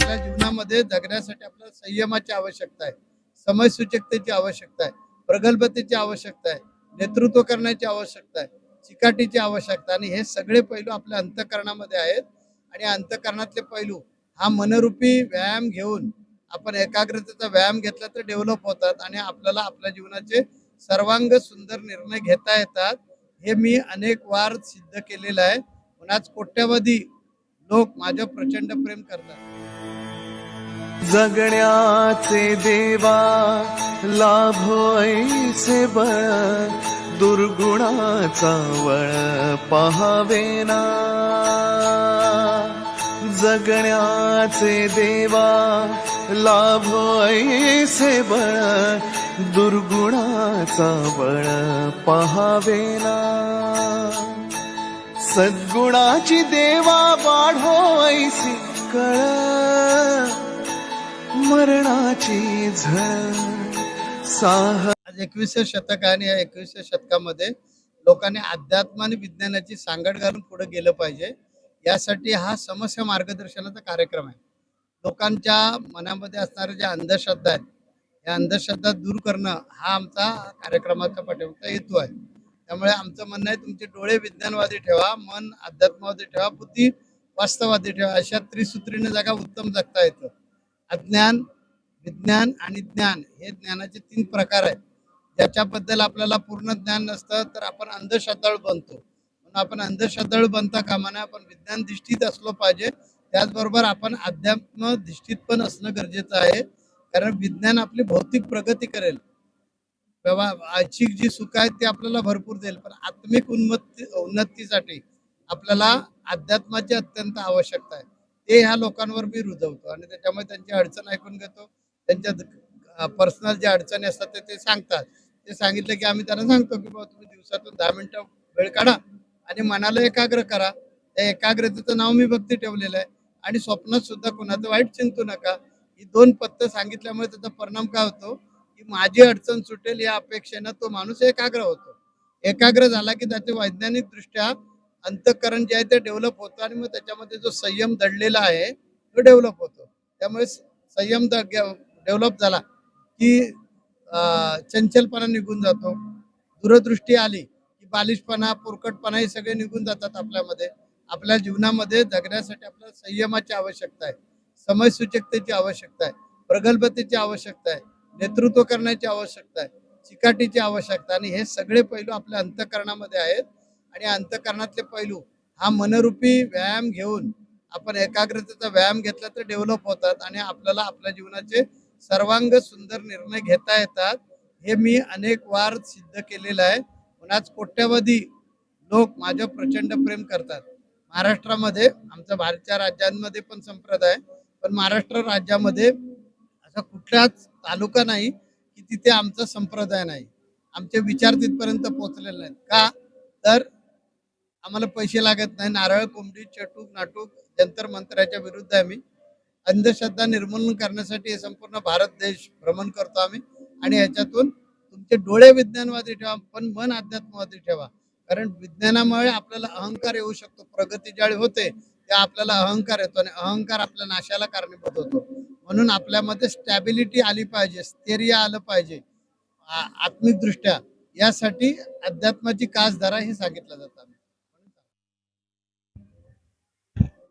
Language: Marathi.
आपल्या जीवनामध्ये जगण्यासाठी आपल्याला संयमाची आवश्यकता आहे, समयसूचकतेची आवश्यकता आहे, प्रगल्भतेची आवश्यकता आहे, नेतृत्व करण्याची आवश्यकता आहे, चिकाटीची आवश्यकता, आणि हे सगळे पैलू आपल्या अंतःकरणामध्ये आहेत. आणि अंतःकरणातले पैलू हा मनरूपी व्यायाम घेऊन आपण एकाग्रतेचा व्यायाम घेतला तर डेव्हलप होतात आणि आपल्याला आपल्या जीवनाचे सर्वांग सुंदर निर्णय घेता येतात. हे मी अनेक वार सिद्ध केलेलं आहे. आज कोट्यावधी लोक माझ्या प्रचंड प्रेम करतात. जगण्याचे देवा लाभो ऐसे बळ, दुर्गुणाचा वळ पहावेना. जगण्याचे देवा लाभो ऐसे बळ, दुर्गुणाचा बळ पहावेना. सद्गुणाची देवा वाढो ऐसी कळ, मरणाची झळ साह. आज 21व्या शतक आहे आणि या 21व्या शतकामध्ये लोकांनी अध्यात्म आणि विज्ञानाची सांगड घालून पुढे गेलं पाहिजे. यासाठी हा समस्या मार्गदर्शनाचा कार्यक्रम आहे. लोकांच्या मनामध्ये असणाऱ्या ज्या अंधश्रद्धा आहेत, या अंधश्रद्धा दूर करणं हा आमचा कार्यक्रमाचा पाठीमागचा हेतू आहे. त्यामुळे आमचं म्हणणं आहे, तुमचे डोळे विज्ञानवादी ठेवा, मन अध्यात्मवादी ठेवा, बुद्धी वास्तववादी ठेवा. अशा त्रिसूत्रीने जगा उत्तम जगता येतं. अज्ञान, विज्ञान आणि ज्ञान हे ज्ञानाचे 3 प्रकार आहेत. ज्याच्याबद्दल आपल्याला पूर्ण ज्ञान नसतं तर आपण अंधश्रद्धाळू बनतो. म्हणून आपण अंधश्रद्धाळू बनता कामा नये. आपण विज्ञान धिष्ठित असलो पाहिजे. त्याचबरोबर आपण अध्यात्म धिष्ठित पण असणं गरजेचं आहे. कारण विज्ञान आपली भौतिक प्रगती करेल, तेव्हा आर्थिक जी सुख आहेत ते आपल्याला भरपूर देईल, पण आत्मिक उन्नतीसाठी आपल्याला अध्यात्माची अत्यंत आवश्यकता आहे. ते ह्या लोकांवर मी रुजवतो आणि त्याच्यामुळे त्यांची अडचण ऐकून घेतो. त्यांच्या पर्सनल ज्या अडचणी असतात ते सांगतात. ते सांगितलं की आम्ही त्यांना सांगतो की बाबा तुम्ही दिवसातून 10 मिनिटं वेळ काढा आणि मनाला एकाग्र करा. त्या एकाग्रतेचं नाव मी भक्ती ठेवलेलं आहे. आणि स्वप्नात सुद्धा कोणाचं वाईट चिंतू नका. ही 2 पत्ते सांगितल्यामुळे त्याचा परिणाम काय होतो की माझी अडचण सुटेल या अपेक्षेनं तो माणूस एकाग्र होतो. एकाग्र झाला की त्याचे वैज्ञानिक दृष्ट्या अंतःकरण जे आहे ते डेव्हलप होतं आणि मग त्याच्यामध्ये जो संयम दडलेला आहे तो डेव्हलप होतो. त्यामुळे संयम डेव्हलप झाला की चंचलपणा निघून जातो. दूरदृष्टी आली की बालिशपणा, पोरकटपणा हे सगळे निघून जातात आपल्यामध्ये. आपल्या जीवनामध्ये जगण्यासाठी आपल्याला संयमाची आवश्यकता आहे, समयसूचकतेची आवश्यकता आहे, प्रगल्भतेची आवश्यकता आहे, नेतृत्व करण्याची आवश्यकता आहे, चिकाटीची आवश्यकता, आणि हे सगळे पैलू आपल्या अंतःकरणामध्ये आहेत. आणि अंतःकरणातले पैलू हा मनरूपी व्यायाम घेऊन आपण एकाग्रतेचा व्यायाम घेतला तर डेव्हलप होतात आणि आपल्याला आपल्या जीवनाचे सर्वांग सुंदर निर्णय घेता येतात. हे मी अनेक वार सिद्ध केलेलं आहे. पण आज कोट्यावधी लोक माझ्या प्रचंड प्रेम करतात. महाराष्ट्रामध्ये, आमच्या बाहेरच्या राज्यांमध्ये पण संप्रदाय, पण महाराष्ट्र राज्यामध्ये असा कुठलाच तालुका नाही की तिथे आमचा संप्रदाय नाही. आमचे विचार तिथपर्यंत पोहोचलेले नाहीत. का? तर आम्हाला पैसे लागत नाही. नारळ, कोंबडी, चटूक, नाटूक, जंतर मंत्राच्या विरुद्ध आहे आम्ही. अंधश्रद्धा निर्मूलन करण्यासाठी हे संपूर्ण भारत देश भ्रमण करतो आम्ही. आणि ह्याच्यातून तुमचे डोळे विज्ञानवादी ठेवा, पण मन अध्यात्मवादी ठेवा. कारण विज्ञानामुळे आपल्याला अहंकार येऊ शकतो. प्रगती ज्यावेळी होते त्या आपल्याला अहंकार येतो आणि अहंकार आपल्या नाशाला कारणीभूत होतो. म्हणून आपल्यामध्ये स्टॅबिलिटी आली पाहिजे, स्थैर्य आलं पाहिजे आत्मिक दृष्ट्या. यासाठी अध्यात्माची कास धरा हे सांगितलं जातं.